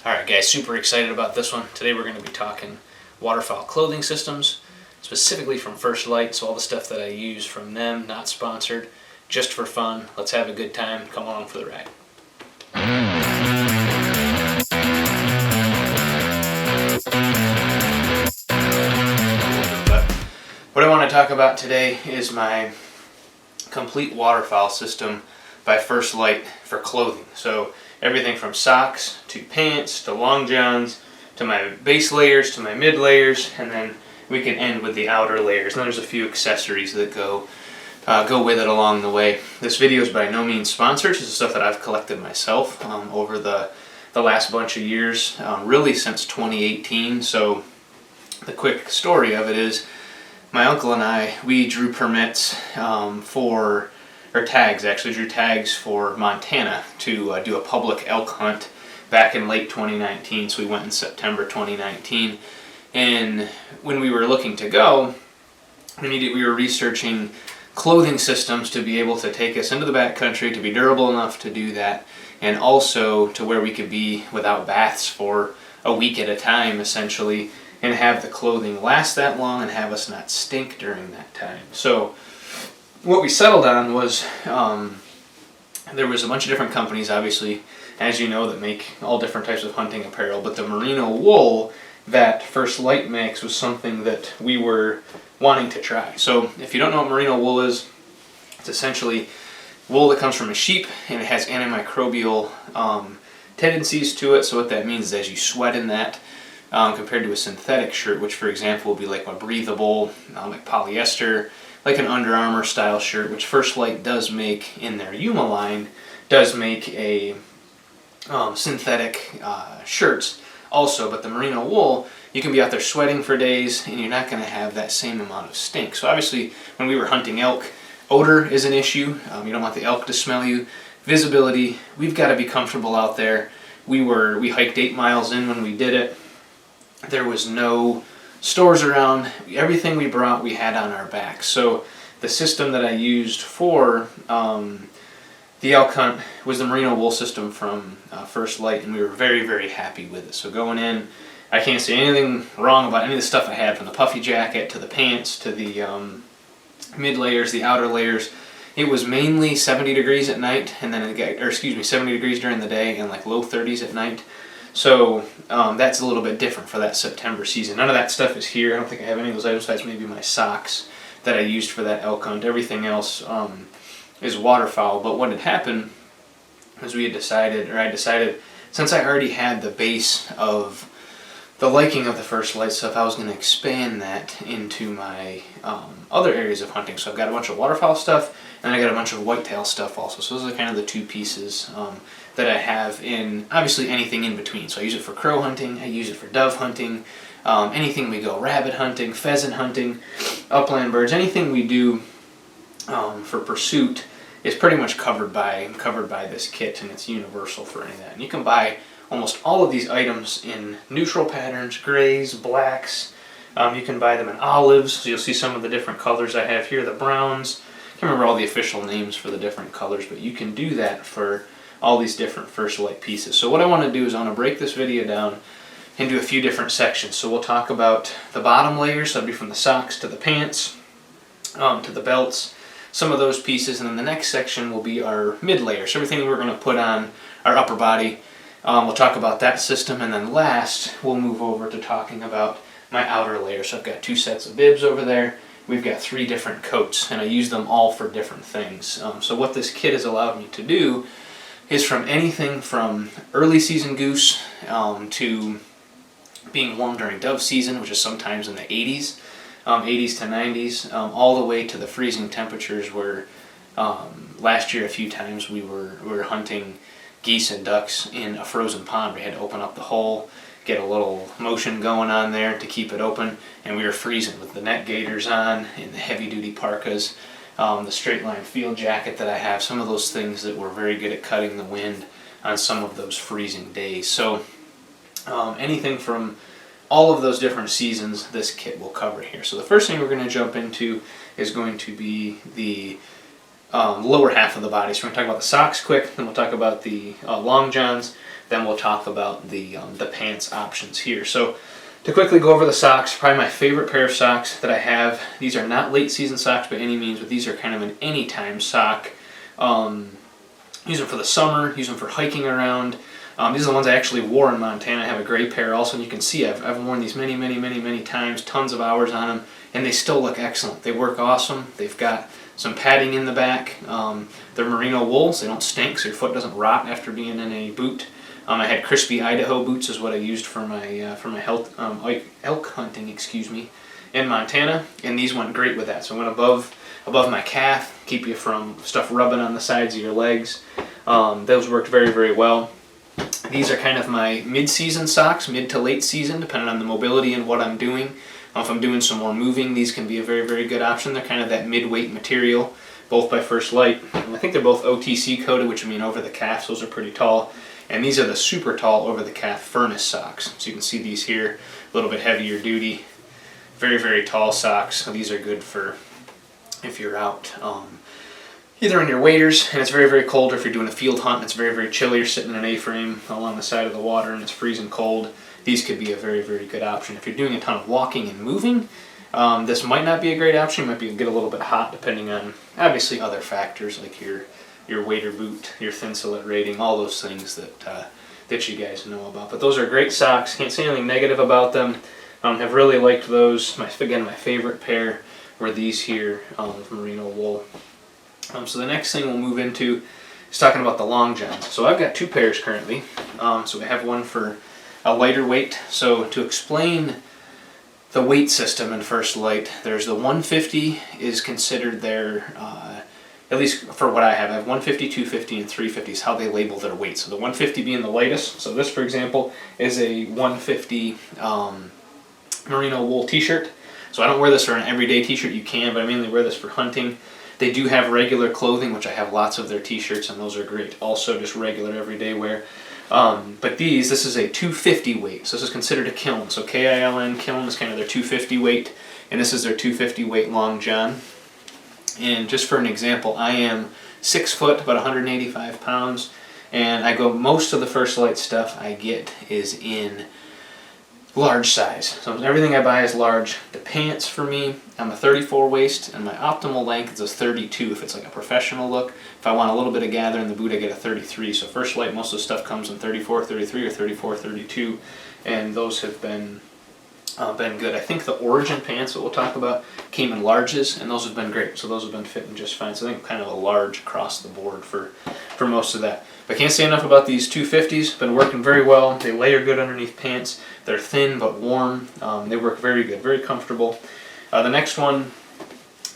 Alright guys, super excited about this one. Today we're going to be talking waterfowl clothing systems, specifically from First Lite, so all the stuff that I use from them, not sponsored, just for fun. Let's have a good time. Come along for the ride. But what I want to talk about today is my complete waterfowl system by First Lite for clothing. So everything from socks to pants to long johns to my base layers to my mid layers, and then we can end with the outer layers. And then there's a few accessories that go with it along the way. This video is by no means sponsored. This is stuff that I've collected myself over the last bunch of years, really since 2018. So the quick story of it is my uncle and I, we drew permits drew tags for Montana to do a public elk hunt back in late 2019. So we went in September 2019, and when we were looking to go, we were researching clothing systems to be able to take us into the backcountry, to be durable enough to do that, and also to where we could be without baths for a week at a time, essentially, and have the clothing last that long and have us not stink during that time. So what we settled on was there was a bunch of different companies, obviously, as you know, that make all different types of hunting apparel, but the merino wool that First Lite makes was something that we were wanting to try. So if you don't know what merino wool is, it's essentially wool that comes from a sheep, and it has antimicrobial tendencies to it. So what that means is as you sweat in that, compared to a synthetic shirt, which for example would be like a breathable, like polyester, like an Under Armour style shirt, which First Lite does make in their Yuma line, does make a synthetic shirts also. But the merino wool, you can be out there sweating for days and you're not going to have that same amount of stink. So obviously when we were hunting elk, odor is an issue. You don't want the elk to smell you. Visibility, we've got to be comfortable out there. We hiked 8 miles in when we did it. There was no stores around. Everything we brought we had on our backs. So the system that I used for the elk hunt was the merino wool system from First Lite, and we were very, very happy with it. So going in, I can't say anything wrong about any of the stuff I had, from the puffy jacket to the pants to the mid layers, the outer layers. It was mainly 70 degrees at night, and then 70 degrees during the day and like low 30s at night. So that's a little bit different for that September season. None of that stuff is here. I don't think I have any of those items besides maybe my socks that I used for that elk hunt. Everything else is waterfowl. But what had happened was I decided, since I already had the base of the liking of the First Lite stuff, I was going to expand that into my other areas of hunting. So I've got a bunch of waterfowl stuff, and I got a bunch of whitetail stuff also. So those are kind of the two pieces that I have in, obviously, anything in between. So I use it for crow hunting, I use it for dove hunting, anything we go rabbit hunting, pheasant hunting, upland birds, anything we do for pursuit is pretty much covered by this kit, and it's universal for any of that. And you can buy almost all of these items in neutral patterns, grays, blacks. You can buy them in olives, so you'll see some of the different colors I have here, the browns. I can't remember all the official names for the different colors, but you can do that for all these different First Lite pieces. So what I want to do is I want to break this video down into a few different sections. So we'll talk about the bottom layers, so that'll be from the socks to the pants, to the belts, some of those pieces, and then the next section will be our mid layers, so everything we're going to put on our upper body. We'll talk about that system, and then last we'll move over to talking about my outer layer. So I've got 2 sets of bibs over there. We've got 3 different coats, and I use them all for different things. So what this kit has allowed me to do is from anything from early season goose to being warm during dove season, which is sometimes in the 80s, 80s to 90s, all the way to the freezing temperatures where last year a few times we were hunting geese and ducks in a frozen pond. We had to open up the hole, get a little motion going on there to keep it open, and we were freezing with the net gaiters on and the heavy duty parkas, the straight line field jacket that I have, some of those things that were very good at cutting the wind on some of those freezing days. So anything from all of those different seasons this kit will cover here. So the first thing we're going to jump into is going to be the lower half of the body. So we're going to talk about the socks quick, then we'll talk about the long johns, then we'll talk about the pants options here. So to quickly go over the socks, probably my favorite pair of socks that I have. These are not late season socks by any means, but these are kind of an anytime sock. Use them for the summer, use them for hiking around. These are the ones I actually wore in Montana. I have a gray pair also, and you can see I've worn these many times, tons of hours on them, and they still look excellent. They work awesome. They've got some padding in the back. They're merino wool, so they don't stink, so your foot doesn't rot after being in a boot. I had crispy Idaho boots is what I used for my elk hunting, in Montana, and these went great with that. So I went above my calf, keep you from stuff rubbing on the sides of your legs. Those worked very well. These are kind of my mid-season socks, mid to late season, depending on the mobility and what I'm doing. If I'm doing some more moving, these can be a very good option. They're kind of that mid-weight material, both by First Lite. I think they're both OTC coated, which I mean over the calf, those are pretty tall. And these are the super tall over the calf furnace socks. So you can see these here, a little bit heavier duty, very tall socks. So these are good for if you're out either in your waders and it's very cold, or if you're doing a field hunt and it's very chilly, you're sitting in an A-frame along the side of the water and it's freezing cold. These could be a very good option. If you're doing a ton of walking and moving, this might not be a great option. You might get a little bit hot depending on obviously other factors like your wader boot, your thin sillet rating, all those things that you guys know about. But those are great socks. Can't say anything negative about them. Have really liked those. My favorite pair were these here with merino wool. So the next thing we'll move into is talking about the long johns. So I've got two pairs currently. So we have one for a lighter weight. So to explain the weight system in First Lite, there's the 150 is considered their, at least for what I have 150, 250, and 350 is how they label their weight. So the 150 being the lightest. So this, for example, is a 150 merino wool t-shirt. So I don't wear this for an everyday t-shirt. You can, but I mainly wear this for hunting. They do have regular clothing, which I have lots of their t-shirts, and those are great. Also just regular everyday wear. But this is a 250 weight. So this is considered a kiln. So KILN, kiln is kind of their 250 weight, and this is their 250 weight long john. And just for an example, I am 6 foot, about 185 pounds, and most of the First Lite stuff I get is in large size. So everything I buy is large. The pants for me, I'm a 34 waist, and my optimal length is 32 if it's like a professional look. If I want a little bit of gather in the boot, I get a 33. So First Lite, most of the stuff comes in 34, 33, or 34, 32, and those have been good. I think the Origin pants that we'll talk about came in larges, and those have been great. So those have been fitting just fine. So I think kind of a large across the board for most of that. But I can't say enough about these 250s. Been working very well. They layer good underneath pants. They're thin but warm. They work very good, very comfortable. The next one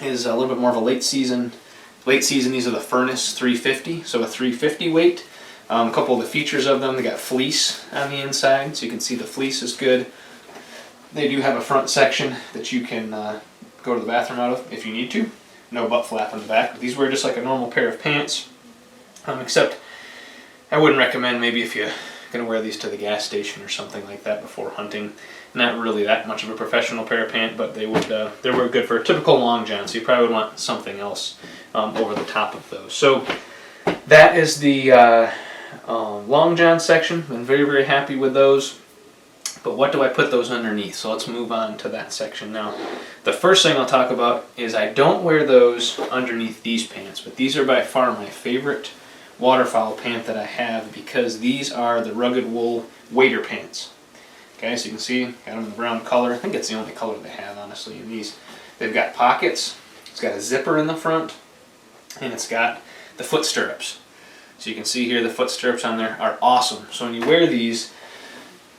is a little bit more of a late season. These are the Furnace 350, so a 350 weight. A couple of the features of them, they got fleece on the inside, so you can see the fleece is good. They do have a front section that you can go to the bathroom out of if you need to. No butt flap on the back. But these wear just like a normal pair of pants, except I wouldn't recommend maybe if you're going to wear these to the gas station or something like that before hunting. Not really that much of a professional pair of pants, but they were good for a typical long john, so you probably would want something else over the top of those. So that is the long john section. Been very happy with those. But what do I put those underneath? So let's move on to that section now. The first thing I'll talk about is I don't wear those underneath these pants, but these are by far my favorite waterfowl pant that I have because these are the rugged wool wader pants. Okay, so you can see, got them in the brown color. I think it's the only color they have, honestly, in these. They've got pockets, it's got a zipper in the front, and it's got the foot stirrups. So you can see here the foot stirrups on there are awesome. So when you wear these,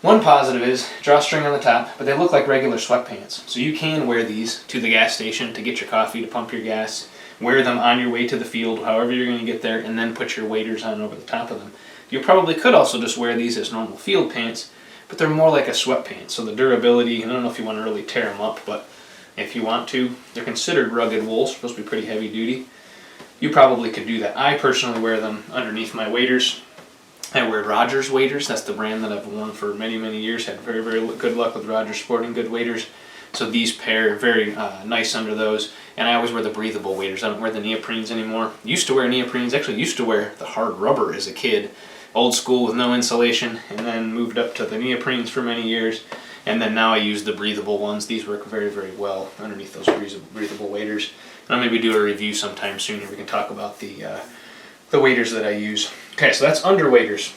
one positive is drawstring on the top, but they look like regular sweatpants. So you can wear these to the gas station to get your coffee, to pump your gas, wear them on your way to the field, however you're going to get there, and then put your waders on over the top of them. You probably could also just wear these as normal field pants, but they're more like a sweatpants. So the durability, I don't know if you want to really tear them up, but if you want to, they're considered rugged wool, supposed to be pretty heavy duty. You probably could do that. I personally wear them underneath my waders. I wear Rogers waders. That's the brand that I've worn for many years. Had very good luck with Rogers sporting good waders. So these pair very nice under those. And I always wear the breathable waders. I don't wear the neoprenes anymore. Used to wear neoprenes. Actually used to wear the hard rubber as a kid. old school with no insulation, and then moved up to the neoprenes for many years. And then now I use the breathable ones. These work very, very well underneath those breathable waders. And I'll maybe do a review sometime soon where we can talk about the waders that I use. Okay, so that's under waders.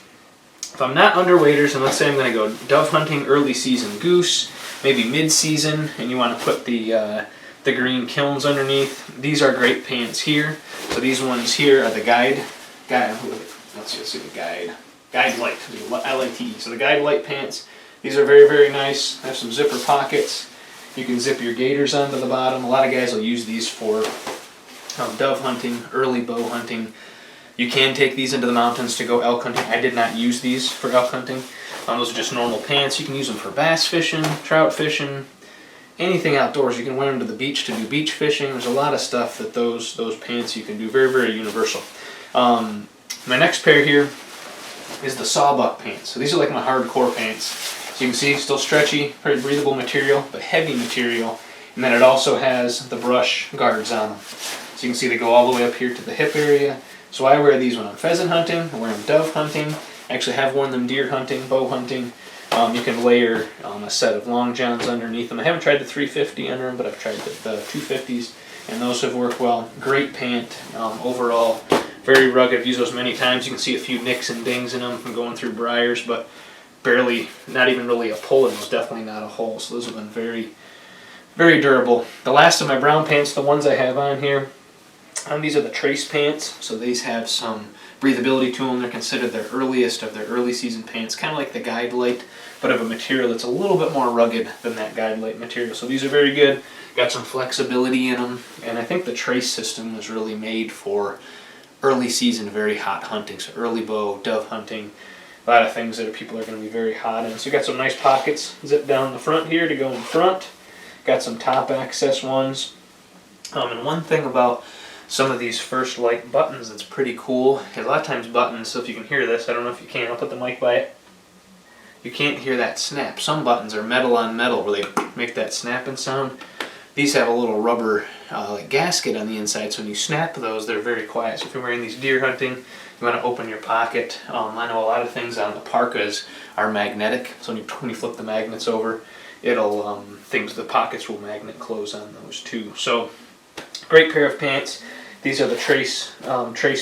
If I'm not under waders, and let's say I'm going to go dove hunting early season goose, maybe mid-season, and you want to put the green kilns underneath, these are great pants here. So these ones here are the Guide, let's see the Guide Lite, Lite. So the Guide Lite pants, these are very, very nice. They have some zipper pockets. You can zip your gaiters onto the bottom. A lot of guys will use these for dove hunting, early bow hunting. You can take these into the mountains to go elk hunting. I did not use these for elk hunting. Those are just normal pants. You can use them for bass fishing, trout fishing, anything outdoors. You can wear them to the beach to do beach fishing. There's a lot of stuff that those pants you can do. Very, very universal. My next pair here is the sawbuck pants. So these are like my hardcore pants. So you can see, still stretchy, very breathable material, but heavy material. And then it also has the brush guards on them. So you can see they go all the way up here to the hip area. So I wear these when I'm pheasant hunting, I wear them dove hunting. I actually have worn them deer hunting, bow hunting. You can layer a set of long johns underneath them. I haven't tried the 350 under them, but I've tried the 250s, and those have worked well. Great pant overall, very rugged. I've used those many times. You can see a few nicks and dings in them from going through briars, but barely, not even really a pull in those, definitely not a hole. So those have been very, very durable. The last of my brown pants, the ones I have on here, these are the trace pants. So these have some breathability to them. They're considered their earliest of their early season pants, kind of like the Guide Lite, but of a material that's a little bit more rugged than that Guide Lite material. So these are very good. Got some flexibility in them, and I think the trace system was really made for early season, very hot hunting. So early bow, dove hunting, a lot of things that people are going to be very hot in. So you got some nice pockets, zip down the front here to go in front. Got some top access ones. And one thing about some of these First Lite buttons that's pretty cool, because a lot of times buttons, so if you can hear this, I don't know if you can, I'll put the mic by it. You can't hear that snap. Some buttons are metal on metal where they make that snapping sound. These have a little rubber like gasket on the inside, so when you snap those, they're very quiet. So if you're wearing these deer hunting, you want to open your pocket. I know a lot of things on the parkas are magnetic, so when you flip the magnets over, it'll the pockets will magnet close on those too. So great pair of pants. These are the Trace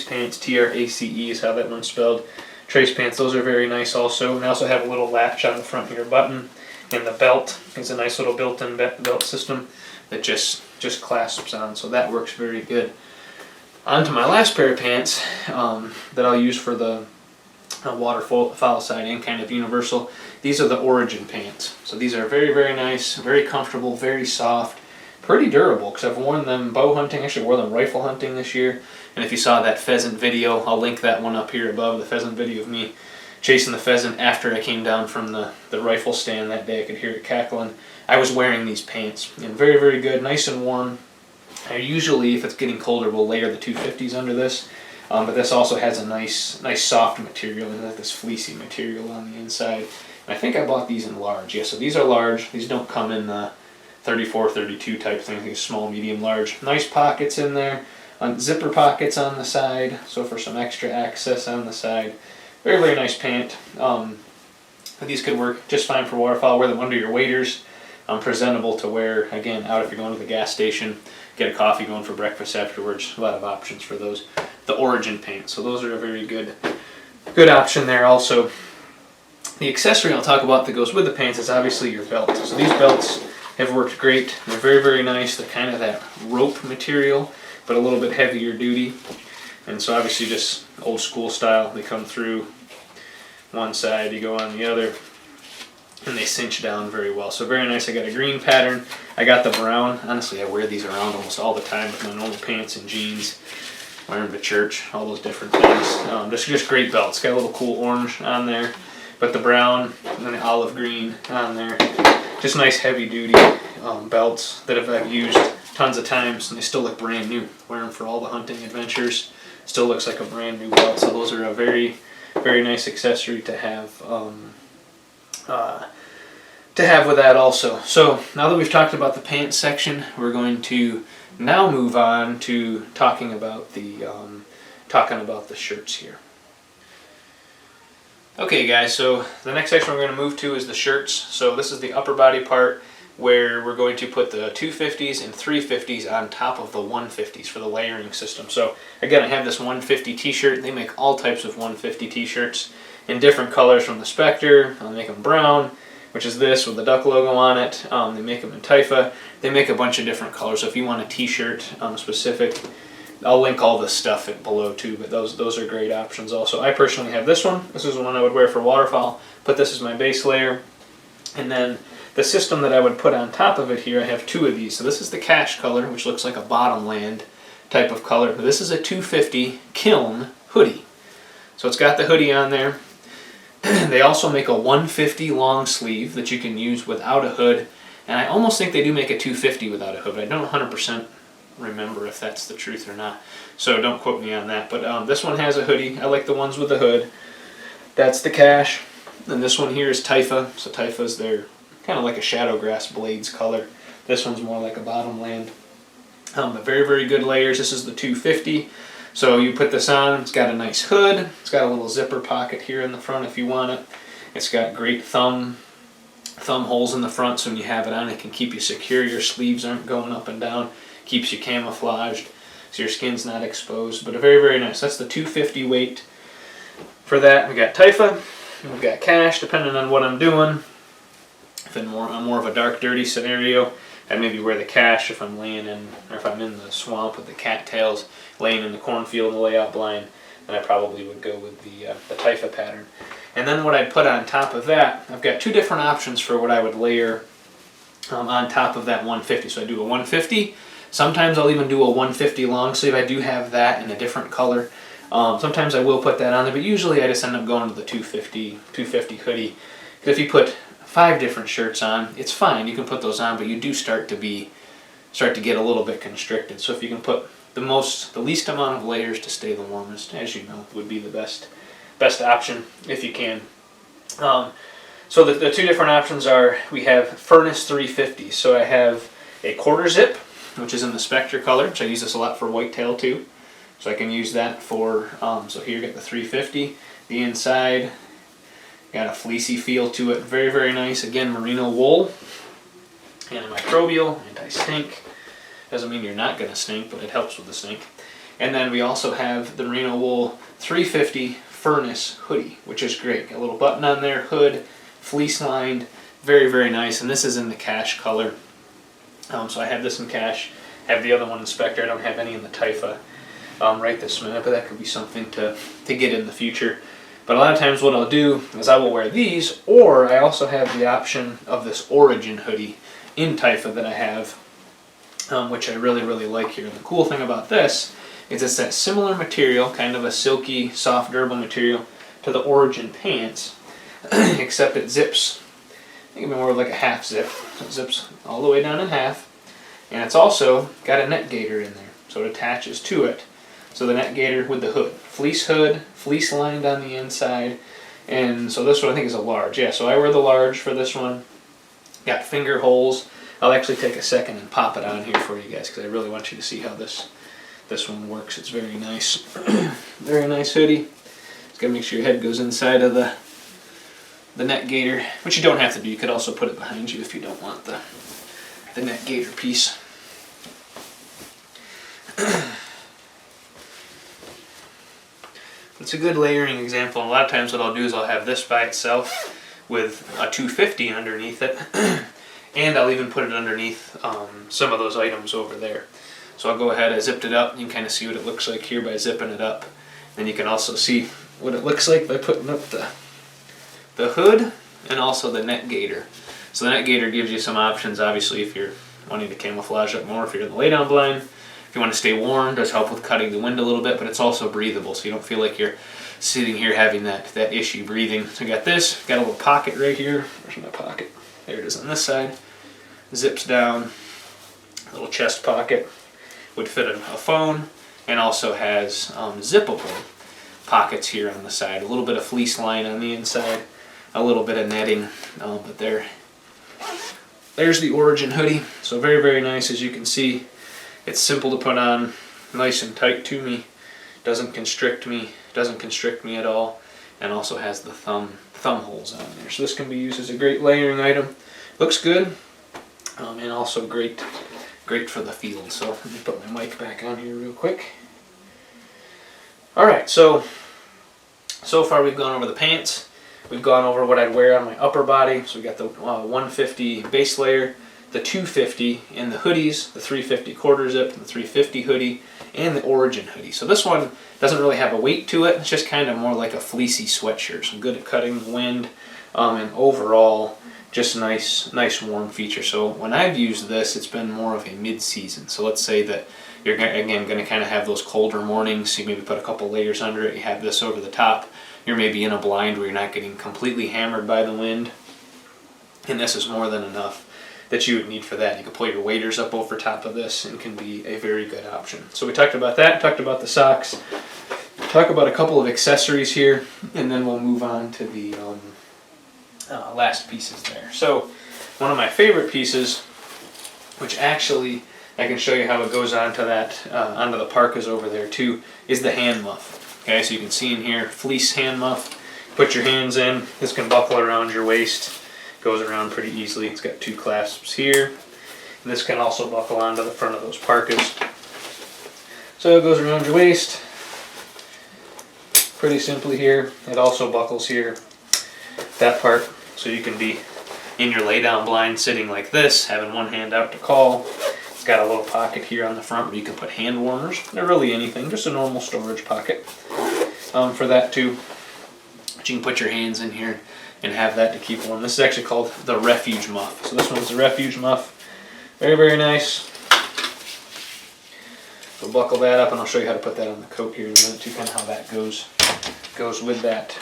pants, T-R-A-C-E is how that one's spelled. Trace pants, those are very nice also. And they also have a little latch on the front here button. And the belt is a nice little built-in belt system that just clasps on, so that works very good. On to my last pair of pants that I'll use for the waterfowl side and kind of universal. These are the Origin pants. So these are very, very nice, very comfortable, very soft. Pretty durable, because I've worn them bow hunting. Actually wore them rifle hunting this year. And if you saw that pheasant video, I'll link that one up here above, the pheasant video of me chasing the pheasant after I came down from the rifle stand that day. I could hear it cackling. I was wearing these pants, and very, very good, nice and warm. I usually, if it's getting colder, will layer the 250s under this, but this also has a nice soft material, and this fleecy material on the inside. And I think I bought these in large. Yeah, so these are large. These don't come in the 34, 32 type thing. These small, medium, large. Nice pockets in there. Zipper pockets on the side, so for some extra access on the side. Very, very nice pant. These could work just fine for waterfowl. Wear them under your waders. Presentable to wear, again, out if you're going to the gas station. Get a coffee going for breakfast afterwards. A lot of options for those. The Origin pants. So those are a very good option there also. The accessory I'll talk about that goes with the pants is obviously your belt. So these belts have worked great. They're very, very nice. They're kind of that rope material, but a little bit heavier duty. And so obviously just old school style. They come through one side, you go on the other, and they cinch down very well. So very nice. I got a green pattern. I got the brown. Honestly, I wear these around almost all the time with my normal pants and jeans. Wear them to church, all those different things. Just great belts. Got a little cool orange on there, but the brown and then the olive green on there. Just nice heavy duty belts that I've used tons of times, and they still look brand new. Wear them for all the hunting adventures. Still looks like a brand new belt. So those are a very, very nice accessory to have with that also. So now that we've talked about the pants section, we're going to now move on to talking about the shirts here. Okay guys, so the next section we're going to move to is the shirts. So this is the upper body part where we're going to put the 250s and 350s on top of the 150s for the layering system. So again, I have this 150 t-shirt. They make all types of 150 t-shirts in different colors from the Spectre. They make them brown, which is this with the duck logo on it. They make them in Typha. They make a bunch of different colors. So if you want a t-shirt specific, I'll link all this stuff below too, but those are great options also. I personally have this one. This is the one I would wear for waterfowl. Put this as my base layer. And then the system that I would put on top of it here, I have two of these. So this is the cash color, which looks like a bottomland type of color. But this is a 250 kiln hoodie. So it's got the hoodie on there. They also make a 150 long sleeve that you can use without a hood. And I almost think they do make a 250 without a hood, but I don't 100% remember if that's the truth or not. So don't quote me on that. But this one has a hoodie. I like the ones with the hood. That's the cash. And this one here is Typha. So Typha's their kind of like a shadowgrass blades color. This one's more like a bottomland. But very, very good layers. This is the 250. So you put this on. It's got a nice hood. It's got a little zipper pocket here in the front if you want it. It's got great thumb holes in the front, so when you have it on, it can keep you secure. Your sleeves aren't going up and down. Keeps you camouflaged, so your skin's not exposed. But a very, very nice. That's the 250 weight. For that, we got Typha. We've got cash, depending on what I'm doing. If I'm more of a dark, dirty scenario, I'd maybe wear the cash if I'm laying in, or if I'm in the swamp with the cattails, laying in the cornfield in the layout blind, then I probably would go with the Typha pattern. And then what I'd put on top of that, I've got two different options for what I would layer on top of that 150. So I do a 150. Sometimes I'll even do a 150 long sleeve. I do have that in a different color. Sometimes I will put that on there, but usually I just end up going to the 250 hoodie. Because if you put 5 different shirts on, it's fine. You can put those on, but you do start to get a little bit constricted. So if you can put the least amount of layers to stay the warmest, as you know, would be the best option if you can. So the two different options are, we have Furnace 350. So I have a quarter zip, which is in the Spectre color, which I use this a lot for whitetail too. So I can use that for, so here you got the 350. The inside, got a fleecy feel to it. Very, very nice. Again, merino wool. Antimicrobial, anti-stink. Doesn't mean you're not going to stink, but it helps with the stink. And then we also have the merino wool 350 Furnace hoodie, which is great. Got a little button on there, hood, fleece lined. Very, very nice. And this is in the cash color. So I have this in cash. I have the other one in Spectre. I don't have any in the Typha right this minute, but that could be something to get in the future. But a lot of times what I'll do is I will wear these, or I also have the option of this Origin hoodie in Typha that I have, which I really, really like here. And the cool thing about this is it's that similar material, kind of a silky, soft, durable material to the Origin pants, except it zips. I think it'd be more like a half zip. So it zips all the way down in half. And it's also got a net gaiter in there, so it attaches to it. So the net gaiter with the hood. Hood, fleece lined on the inside. And so this one I think is a large. Yeah, so I wear the large for this one. Got finger holes. I'll actually take a second and pop it on here for you guys because I really want you to see how this one works. It's very nice. Very nice hoodie. Just gotta make sure your head goes inside of the net gaiter, which you don't have to do. You could also put it behind you if you don't want the net gaiter piece. It's a good layering example. A lot of times what I'll do is I'll have this by itself with a 250 underneath it, and I'll even put it underneath some of those items over there. So I'll go ahead, I zipped it up. You can kind of see what it looks like here by zipping it up. Then you can also see what it looks like by putting up the hood and also the net gaiter. So the net gaiter gives you some options, obviously, if you're wanting to camouflage up more, if you're in the laydown blind. If you want to stay warm, it does help with cutting the wind a little bit, but it's also breathable, so you don't feel like you're sitting here having that issue breathing. So I got this, got a little pocket right here. Where's my pocket? There it is on this side. Zips down, a little chest pocket. Would fit a phone, and also has zippable pockets here on the side. A little bit of fleece line on the inside, a little bit of netting, but there's the Origin hoodie. So very, very nice. As you can see, it's simple to put on, nice and tight to me, doesn't constrict me at all. and also has the thumb holes on there. So this can be used as a great layering item. Looks good, and also great for the field. So let me put my mic back on here real quick. All right, so far we've gone over the pants. We've gone over what I'd wear on my upper body. So we got the 150 base layer, the 250 in the hoodies, the 350 quarter zip, the 350 hoodie, and the Origin hoodie. So this one doesn't really have a weight to it. It's just kind of more like a fleecy sweatshirt. So good at cutting the wind, and overall just nice warm feature. So when I've used this, it's been more of a mid-season. So let's say that you're again going to kind of have those colder mornings. So you maybe put a couple layers under it. You have this over the top. You're maybe in a blind where you're not getting completely hammered by the wind, and this is more than enough that you would need for that. You can pull your waders up over top of this and can be a very good option. So we talked about that, talked about the socks, talk about a couple of accessories here, and then we'll move on to the last pieces there. So one of my favorite pieces, which actually I can show you how it goes onto onto the parkas over there too, is the hand muff. Okay, so you can see in here, fleece hand muff. Put your hands in. This can buckle around your waist. Goes around pretty easily. It's got two clasps here. And this can also buckle onto the front of those parkas. So it goes around your waist pretty simply here. It also buckles here, that part, so you can be in your lay down blind sitting like this, having one hand out to call. It's got a little pocket here on the front where you can put hand warmers, or really anything, just a normal storage pocket for that too. But you can put your hands in here and have that to keep warm. This is actually called the Refuge Muff. So this one's the Refuge Muff. Very, very nice. So buckle that up, and I'll show you how to put that on the coat here in a minute too, kind of how that goes with that.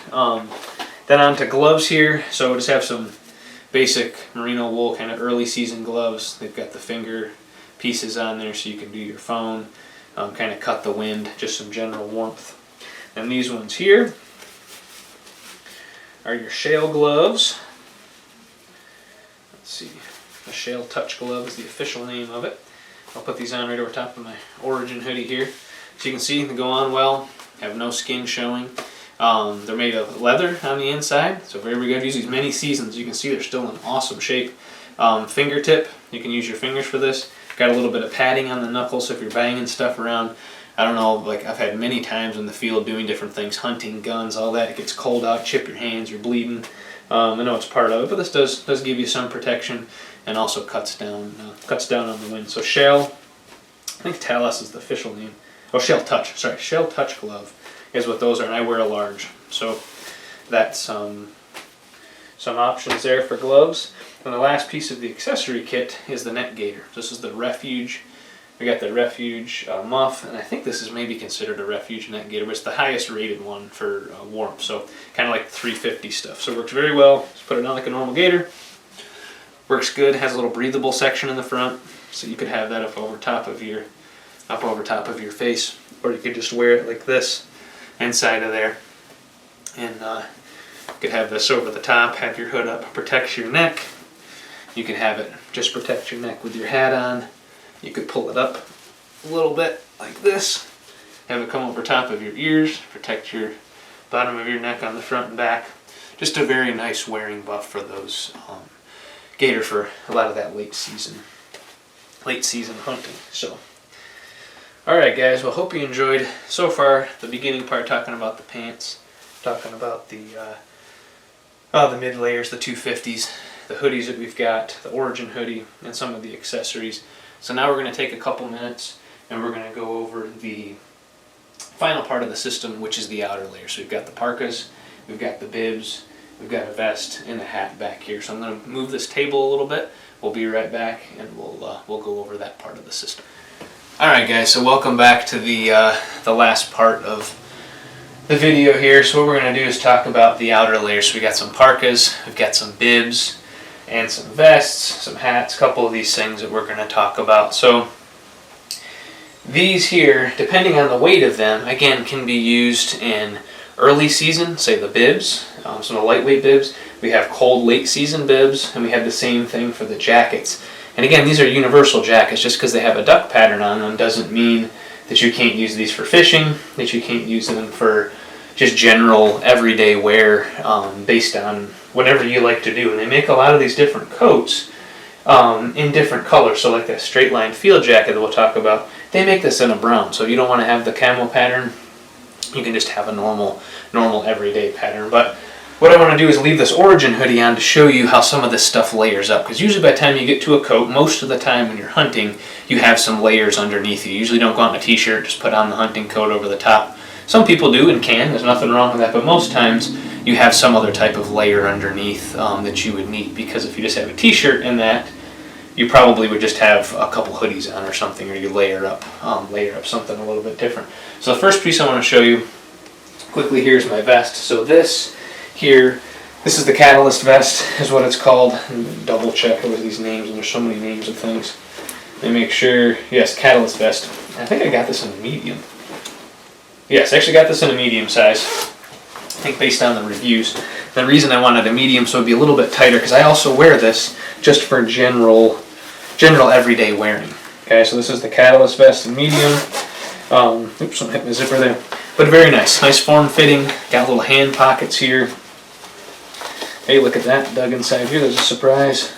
Then on to gloves here. So just have some basic merino wool, kind of early season gloves. They've got the finger pieces on there so you can do your phone, kind of cut the wind, just some general warmth. And these ones here are your shale gloves. Let's see, the Shale Touch Glove is the official name of it. I'll put these on right over top of my Origin hoodie here. So you can see they go on well, have no skin showing. They're made of leather on the inside, so very, very good. Use these many seasons. You can see they're still in awesome shape. Fingertip, you can use your fingers for this. Got a little bit of padding on the knuckles, so if you're banging stuff around, I don't know, like I've had many times in the field doing different things, hunting, guns, all that. It gets cold out, chip your hands, you're bleeding. I know it's part of it, but this does give you some protection and also cuts down on the wind. So Shale, I think Talus is the official name. Oh, Shale Touch, sorry, Shale Touch Glove is what those are, and I wear a large. So that's some options there for gloves. And the last piece of the accessory kit is the neck gaiter. This is the Refuge. We got the Refuge muff, and I think this is maybe considered a Refuge neck gaiter, but it's the highest rated one for warmth. So kind of like the 350 stuff. So it works very well. Just put it on like a normal gaiter. Works good. Has a little breathable section in the front, so you could have that up over top of your face, or you could just wear it like this inside of there, and you could have this over the top, have your hood up, protects your neck. You can have it just protect your neck with your hat on. You could pull it up a little bit like this, have it come over top of your ears, protect your bottom of your neck on the front and back. Just a very nice wearing buff for those gaiter for a lot of that late season hunting. So, all right, guys. Well, hope you enjoyed so far the beginning part, talking about the pants, talking about the mid layers, the 250s, the hoodies that we've got, the Origin hoodie, and some of the accessories. So now we're going to take a couple minutes and we're going to go over the final part of the system, which is the outer layer. So we've got the parkas, we've got the bibs, we've got a vest and a hat back here. So I'm going to move this table a little bit. We'll be right back and we'll go over that part of the system. All right, guys. So welcome back to the last part of the video here. So what we're going to do is talk about the outer layer. So we got some parkas, we've got some bibs, and some vests, some hats, a couple of these things that we're going to talk about. So these here, depending on the weight of them, again, can be used in early season, say the bibs, some of the lightweight bibs. We have cold late season bibs, and we have the same thing for the jackets. And again, these are universal jackets. Just because they have a duck pattern on them doesn't mean that you can't use these for fishing, that you can't use them for just general everyday wear based on whatever you like to do. And they make a lot of these different coats in different colors. So like that straight line field jacket that we'll talk about, they make this in a brown. So you don't want to have the camo pattern, you can just have a normal everyday pattern. But what I want to do is leave this origin hoodie on to show you how some of this stuff layers up. Because usually by the time you get to a coat, most of the time when you're hunting, you have some layers underneath you. You usually don't go out in a t-shirt, just put on the hunting coat over the top. Some people do and can, there's nothing wrong with that, but most times you have some other type of layer underneath that you would need. Because if you just have a t-shirt in that, you probably would just have a couple hoodies on or something, or you layer up something a little bit different. So the first piece I want to show you quickly here is my vest. So this here, this is the Catalyst vest, is what it's called. Double check with these names, and there's so many names of things. They make sure, yes, Catalyst vest. I think I got this in a medium. Yes, I actually got this in a medium size. I think based on the reviews. The reason I wanted a medium so it'd be a little bit tighter, because I also wear this just for general everyday wearing. Okay, so this is the Catalyst vest in medium. Oops, I'm hitting the zipper there. But very nice. Nice form fitting. Got little hand pockets here. Hey, look at that. Dug inside here. There's a surprise.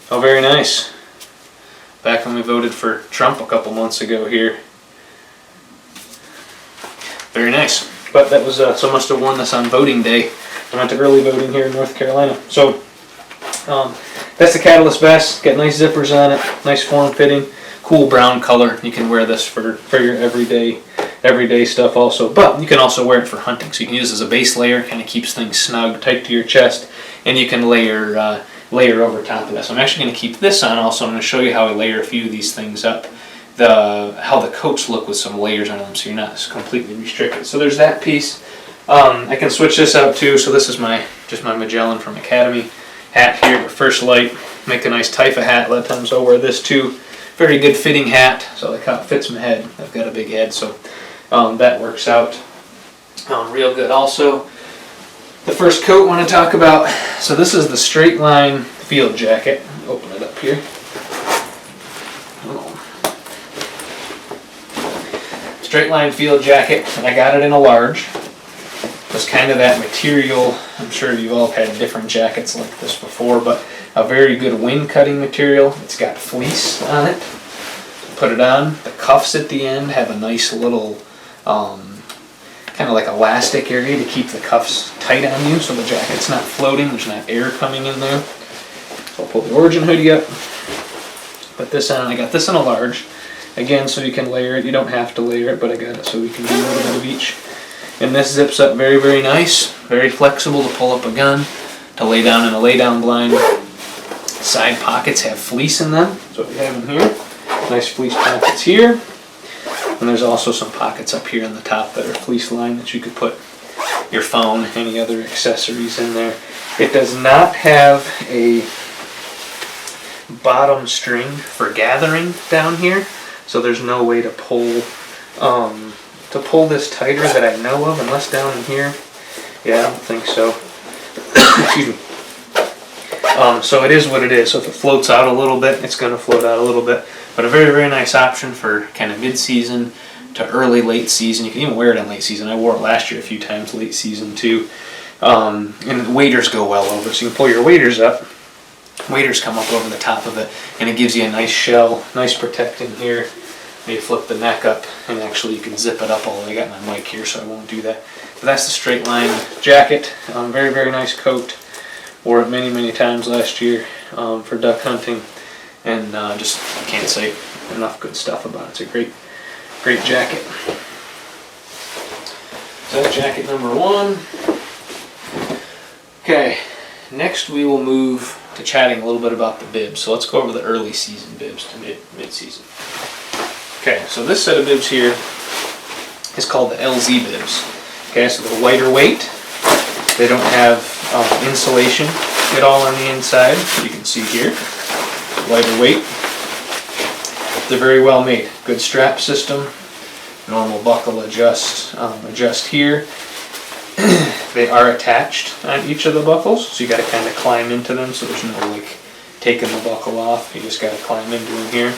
Oh, very nice. Back when we voted for Trump a couple months ago here. Very nice. But that was, so must have worn this on voting day. I went to early voting here in North Carolina. So, that's the Catalyst vest. Got nice zippers on it. Nice form fitting. Cool brown color. You can wear this for your everyday stuff also. But you can also wear it for hunting. So you can use it as a base layer. Kind of keeps things snug, tight to your chest. And you can layer over top of that. So I'm actually going to keep this on also. I'm going to show you how I layer a few of these things up. How the coats look with some layers on them, so you're not completely restricted. So there's that piece. I can switch this out too. So this is just my Magellan from Academy hat here, but First Lite. Make a nice type of hat. A lot of times I'll wear this too. Very good fitting hat. So like how it fits my head. I've got a big head, so that works out real good. Also, the first coat I want to talk about. So this is the straight line field jacket. Open it up here. Straight line field jacket, and I got it in a large. It's kind of that material. I'm sure you've all had different jackets like this before, but a very good wind cutting material. It's got fleece on it. Put it on. The cuffs at the end have a nice little kind of like elastic area to keep the cuffs tight on you so the jacket's not floating, there's not air coming in there. So I'll pull the Origin hoodie up, put this on. I got this in a large. Again, so you can layer it. You don't have to layer it, but I got it so we can do a little bit of each. And this zips up very, very nice. Very flexible to pull up a gun, to lay down in a lay-down blind. Side pockets have fleece in them. So what we have in here, nice fleece pockets here. And there's also some pockets up here in the top that are fleece lined that you could put your phone, any other accessories in there. It does not have a bottom string for gathering down here. So there's no way to pull this tighter that I know of, unless down in here. Yeah, I don't think so. Excuse me. So it is what it is. So if it floats out a little bit, it's going to float out a little bit. But a very, very nice option for kind of mid-season to early, late season. You can even wear it in late season. I wore it last year a few times, late season too. And the waders go well over. So you can pull your waders up. Waders come up over the top of it, and it gives you a nice shell, nice protecting here. Maybe flip the neck up, and actually you can zip it up. Although I got my mic here, so I won't do that. But that's the straight line jacket. Very, very nice coat. Wore it many, many times last year for duck hunting, and just can't say enough good stuff about it. It's a great, great jacket. So that's jacket number one. Okay, next we will move to chatting a little bit about the bibs. So let's go over the early season bibs to mid-season. Okay, so this set of bibs here is called the LZ bibs. Okay, so they're lighter weight. They don't have insulation at all on the inside. You can see here, lighter weight. They're very well made. Good strap system. Normal buckle adjust here. They are attached on each of the buckles, so you got to kind of climb into them. So there's no like taking the buckle off. You just got to climb into them here.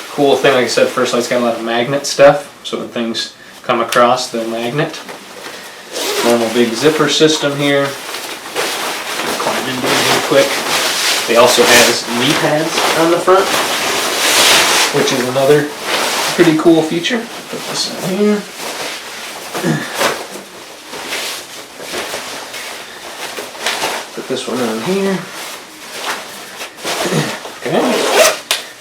Cool thing, like I said, First Lite's got a lot of magnet stuff, so when things come across, they'll magnet. Normal big zipper system here. Climb into it real quick. They also have knee pads on the front, which is another pretty cool feature. Put this in here. Put this one on here. Okay.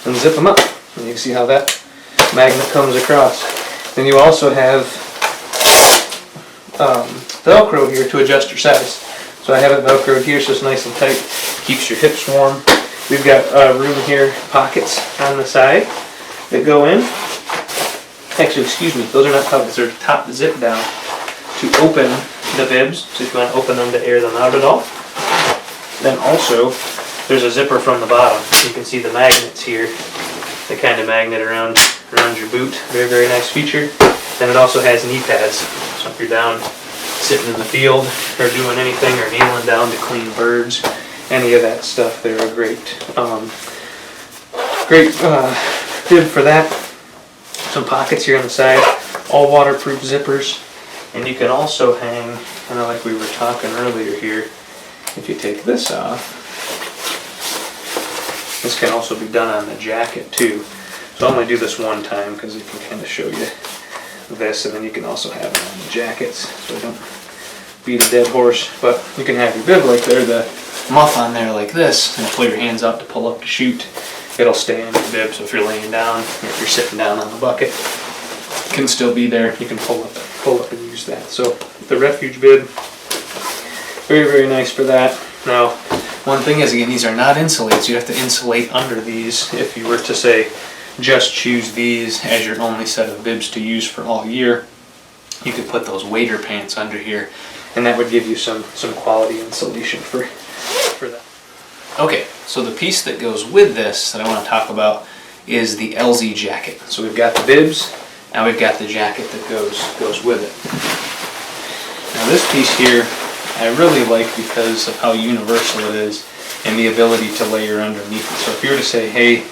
And zip them up. And you can see how that magnet comes across. Then you also have Velcro here to adjust your size. So I have it Velcroed here so it's nice and tight. Keeps your hips warm. We've got room here, pockets on the side that go in. Actually, excuse me, those are not pockets, they're top zip down to open the bibs. So if you want to open them to air them out at all. Then also, there's a zipper from the bottom. You can see the magnets here. They kind of magnet around your boot. Very, very nice feature. Then it also has knee pads. So if you're down sitting in the field or doing anything or kneeling down to clean birds, any of that stuff, they're a great bib for that. Some pockets here on the side, all waterproof zippers. And you can also hang, kind of like we were talking earlier here, if you take this off, this can also be done on the jacket too. So I'm going to do this one time because it can kind of show you this, and then you can also have it on the jackets so I don't beat a dead horse. But you can have your bib like there, the muff on there like this, and pull your hands out to pull up to shoot. It'll stay on your bib, so if you're laying down, or if you're sitting down on the bucket, it can still be there. You can pull up and use that. So the refuge bib, very, very nice for that. Now, one thing is, again, these are not insulated, so you have to insulate under these. If you were to say, just choose these as your only set of bibs to use for all year, you could put those wader pants under here, and that would give you some quality insulation for that. Okay, so the piece that goes with this that I want to talk about is the LZ jacket. So we've got the bibs, now we've got the jacket that goes with it. Now this piece here I really like because of how universal it is and the ability to layer underneath it. So if you were to say, hey,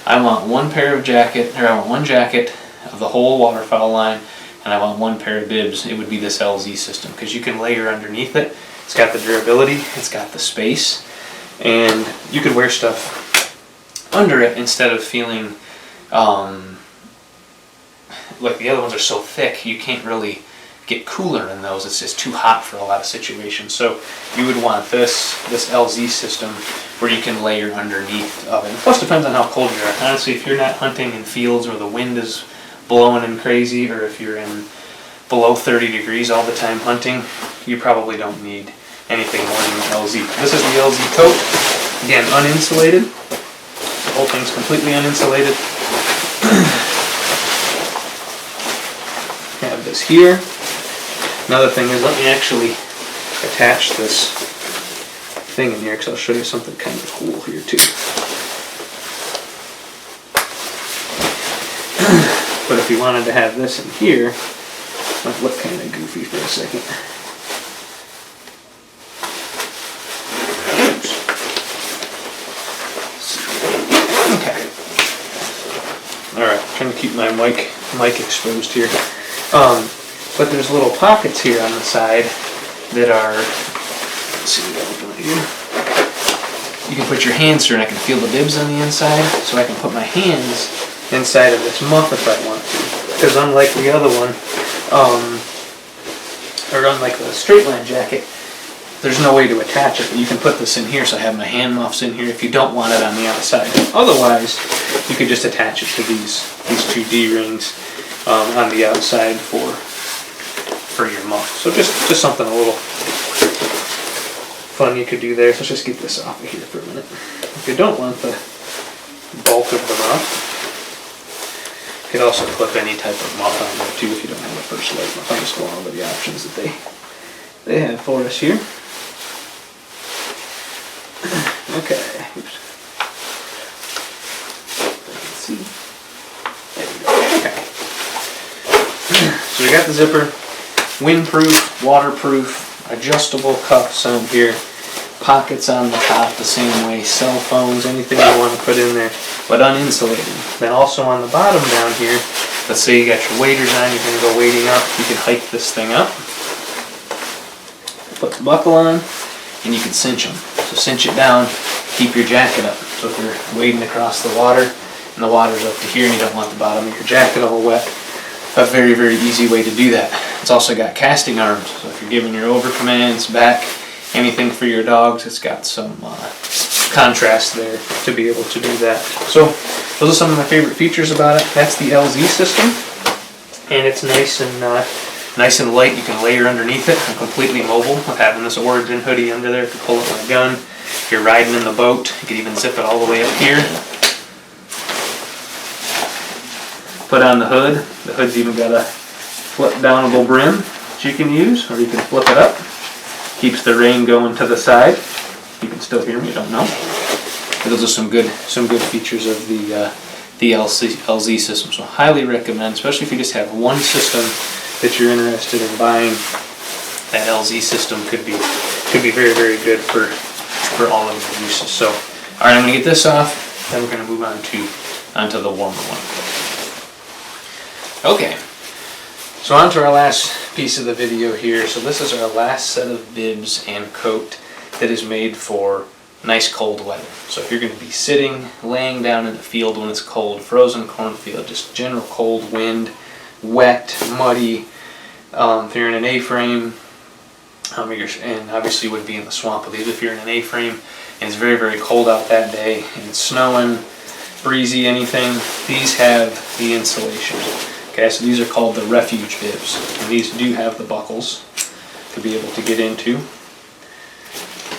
I want one pair of jacket, or I want one jacket of the whole Waterfowl line, and I want one pair of bibs, it would be this LZ system because you can layer underneath it. It's got the durability, it's got the space, and you could wear stuff under it instead of feeling like the other ones are so thick you can't really get cooler in those. It's just too hot for a lot of situations. So you would want this LZ system where you can layer underneath of it. Plus, depends on how cold you are. Honestly, if you're not hunting in fields where the wind is blowing and crazy, or if you're in below 30 degrees all the time hunting, you probably don't need anything more than the LZ. This is the LZ coat. Again, uninsulated. The whole thing's completely uninsulated. Have this here. Another thing is, let me actually attach this thing in here because I'll show you something kind of cool here too. But if you wanted to have this in here, it might look kind of goofy for a second. Okay. Alright, trying to keep my mic exposed here. But there's little pockets here on the side that are, let's see, open it here. You can put your hands through and I can feel the bibs on the inside, so I can put my hands inside of this muff if I want to. Because unlike the other one, or unlike the straight line jacket, there's no way to attach it, but you can put this in here, so I have my hand muffs in here if you don't want it on the outside. Otherwise, you could just attach it to these two D-rings on the outside for your muff. So just something a little fun you could do there. So let's just get this off of here for a minute. If you don't want the bulk of the muff, you could also clip any type of muff on there too if you don't have a first light muff. I'm just going over the options that they have for us here. Okay. Oops. Let's see. There we go. Okay. So we got the zipper, windproof, waterproof, adjustable cuffs on here, pockets on the top the same way, cell phones, anything you want to put in there, but uninsulated. Then also on the bottom down here, let's say you got your waders on, you're going to go wading up, you can hike this thing up. buckle on, and you can cinch them. So cinch it down, keep your jacket up. So if you're wading across the water and the water's up to here and you don't want the bottom of your jacket all wet, a very, very easy way to do that. It's also got casting arms, so if you're giving your over commands, back, anything for your dogs, it's got some contrast there to be able to do that. So those are some of my favorite features about it. That's the LZ system, and it's nice and light. You can layer underneath it. I'm completely mobile with having this Origin hoodie under there. I can pull up my gun. If you're riding in the boat, you can even zip it all the way up here. Put on the hood. The hood's even got a flip downable brim that you can use, or you can flip it up. Keeps the rain going to the side. You can still hear me, I don't know. But those are some good features of the LZ system. So highly recommend, especially if you just have one system that you're interested in buying. That LZ system could be very, very good for all of your uses. So, all right, I'm gonna get this off. Then we're gonna move onto the warmer one. Okay, so on to our last piece of the video here. So this is our last set of bibs and coat that is made for nice cold weather. So if you're going to be sitting, laying down in the field when it's cold, frozen cornfield, just general cold wind, wet, muddy, if you're in an A-frame, and obviously you would be in the swamp with these if you're in an A-frame, and it's very, very cold out that day, and it's snowing, breezy, anything, these have the insulation. Okay, so these are called the refuge bibs, and these do have the buckles to be able to get into.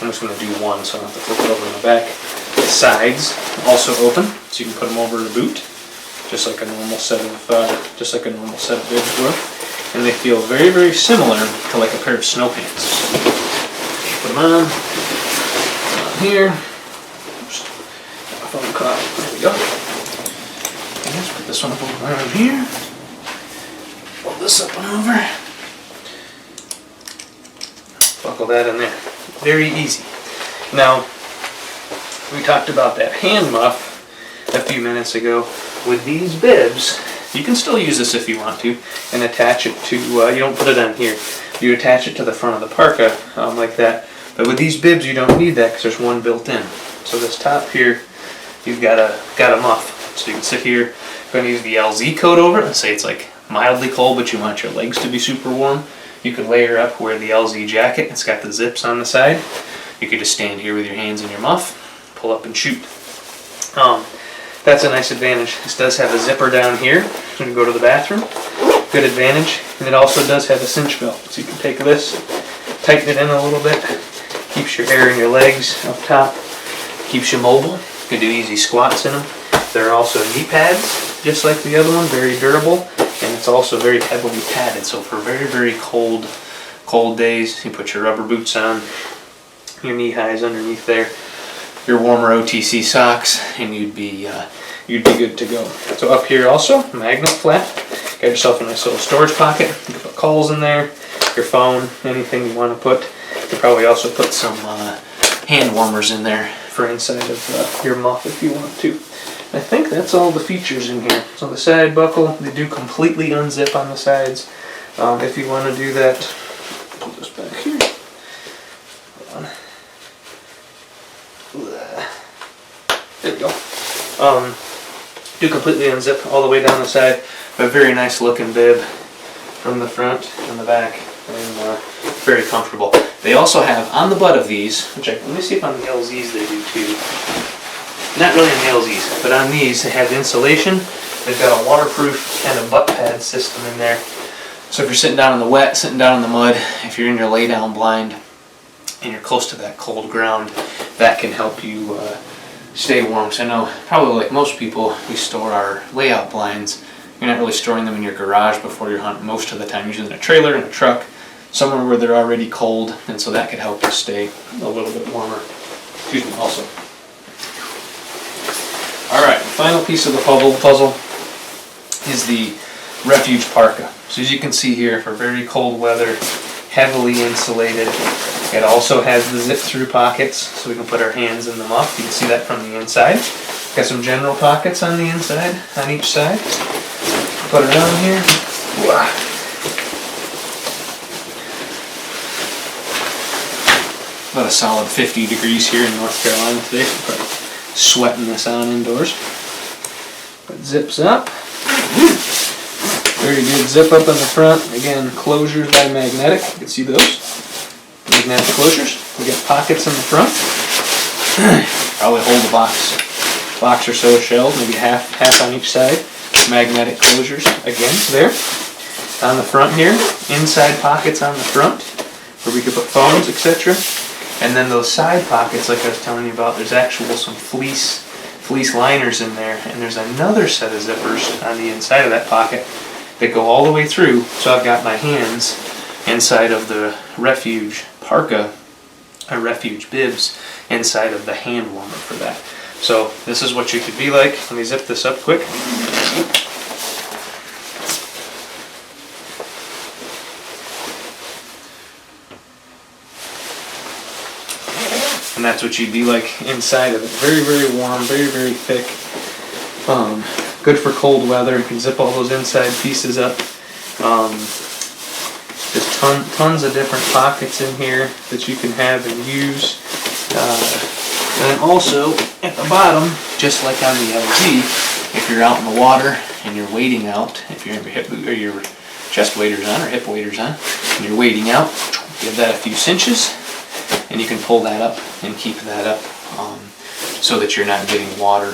I'm just going to do one, so I don't have to flip it over in the back. The sides also open, so you can put them over the boot, just like a normal set of bibs would. And they feel very, very similar to like a pair of snow pants. Put them on here. Oops, got my phone caught. There we go. And let's put this one up over around here. Pull this up and over. Buckle that in there. Very easy. Now, we talked about that hand muff a few minutes ago. With these bibs, you can still use this if you want to, and attach it to, you don't put it on here, you attach it to the front of the parka like that. But with these bibs, you don't need that because there's one built in. So this top here, you've got a muff. So you can sit here, you're going to use the LZ coat over it. Let's say it's like mildly cold, but you want your legs to be super warm. You could layer up, wear the LZ jacket. It's got the zips on the side. You could just stand here with your hands in your muff, pull up and shoot. That's a nice advantage. This does have a zipper down here when you go to the bathroom. Good advantage. And it also does have a cinch belt. So you can take this, tighten it in a little bit. Keeps your air in your legs up top. Keeps you mobile. You can do easy squats in them. There are also knee pads, just like the other one, very durable. And it's also very heavily padded. So for very, very cold days, you put your rubber boots on, your knee highs underneath there, your warmer OTC socks, and you'd be good to go. So up here also, magnet flap. Got yourself a nice little storage pocket. You can put calls in there, your phone, anything you want to put. You could probably also put some hand warmers in there for inside of your muff if you want to. I think that's all the features in here. So the side buckle, they do completely unzip on the sides. If you want to do that, put this back here. Hold on. There we go. Do completely unzip all the way down the side. A very nice looking bib from the front and the back, and very comfortable. They also have on the butt of these, let me see if on the LZs they do too. Not really on the LZs, but on these they have insulation. They've got a waterproof kind of butt pad system in there. So if you're sitting down in the wet, sitting down in the mud, if you're in your lay down blind and you're close to that cold ground, that can help you stay warm. So I know probably like most people, we store our layout blinds. You're not really storing them in your garage before you're hunting most of the time, usually in a trailer, in a truck, somewhere where they're already cold, and so that could help you stay a little bit warmer. Excuse me, also. Alright, the final piece of the puzzle is the refuge parka. So as you can see here, for very cold weather, heavily insulated. It also has the zip-through pockets, so we can put our hands in the muff. You can see that from the inside. Got some general pockets on the inside, on each side. Put it on here. about a solid 50 degrees here in North Carolina today. Probably sweating this on indoors. It zips up. Very good zip up in the front. Again, closures by magnetic. You can see those. Magnetic closures. We got pockets in the front. Probably hold a box or so shelled, maybe half on each side. Magnetic closures again there. On the front here, inside pockets on the front where we could put phones, etc. And then those side pockets, like I was telling you about, there's actual some fleece liners in there, and there's another set of zippers on the inside of that pocket that go all the way through. So I've got my hands inside of the refuge parka, or refuge bibs, inside of the hand warmer for that. So this is what you could be like. Let me zip this up quick. And that's what you'd be like inside of it. Very, very warm, very, very thick. Good for cold weather. You can zip all those inside pieces up. There's tons of different pockets in here that you can have and use. And then also at the bottom, just like on the LZ, if you're out in the water and you're wading out, if you're your chest waders on or hip waders on, and you're wading out, give that a few cinches, and you can pull that up and keep that up so that you're not getting water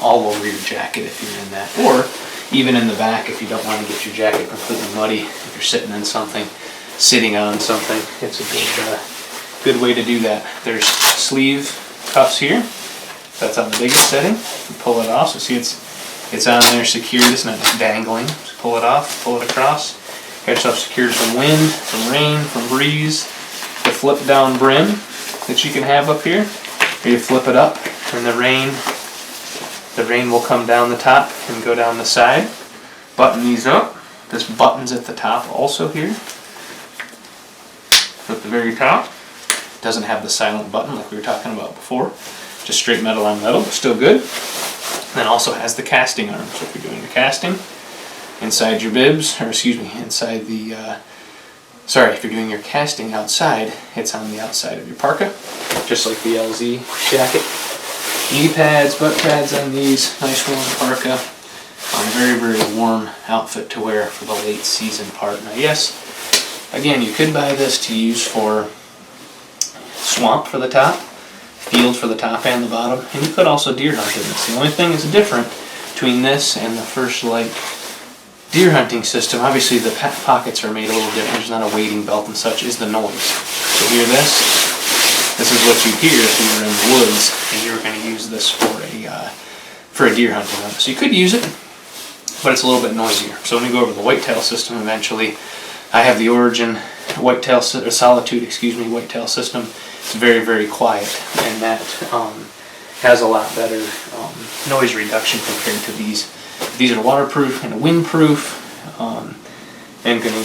all over your jacket if you're in that, or even in the back if you don't want to get your jacket completely muddy. If you're sitting on something, it's a good way to do that. There's sleeve cuffs here. That's on the biggest setting. You pull it off, so see it's on there secured. It's not just dangling. Just pull it off, pull it across. Got yourself secured from wind, from rain, from breeze. The flip down brim that you can have up here, or you flip it up and the rain will come down the top and go down the side. Button these up. This button's at the top also here. At the very top. Doesn't have the silent button like we were talking about before. Just straight metal on metal, but still good. And then also has the casting arm. So if you're doing your casting inside your bibs, or excuse me, inside the if you're doing your casting outside, it's on the outside of your parka, just like the LZ jacket. Knee pads, butt pads on these, nice warm parka. Very, very warm outfit to wear for the late season part. Now yes, again, you could buy this to use for swamp for the top, field for the top and the bottom, and you could also deer hunt in this. The only thing that's different between this and the First Lite deer hunting system, obviously the pockets are made a little different, there's not a wading belt and such, is the noise. So hear this? This is what you hear if you were in the woods and you were going to use this for a deer hunting hunt. So you could use it, but it's a little bit noisier. So when we go over the whitetail system eventually, I have the Origin whitetail system. It's very, very quiet, and that has a lot better noise reduction compared to these. These are waterproof and windproof, and going to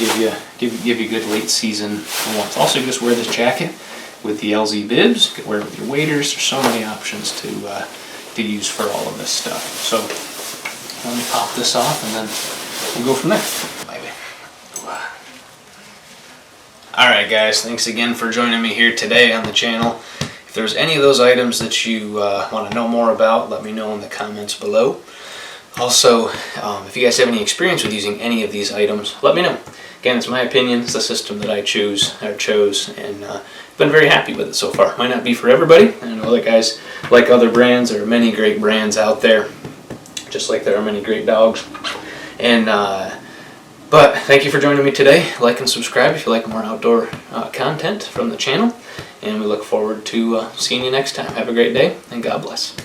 give you good late season warmth. Also, you just wear this jacket with the LZ bibs. You can wear it with your waders. There's so many options to use for all of this stuff. So let me pop this off, and then we'll go from there. Alright guys, thanks again for joining me here today on the channel. If there's any of those items that you want to know more about, let me know in the comments below. Also, if you guys have any experience with using any of these items, let me know. Again, it's my opinion, it's the system that I chose, and been very happy with it so far. Might not be for everybody. I know that guys like other brands. There are many great brands out there, just like there are many great dogs. And but thank you for joining me today. Like and subscribe if you like more outdoor content from the channel. And we look forward to seeing you next time. Have a great day, and God bless.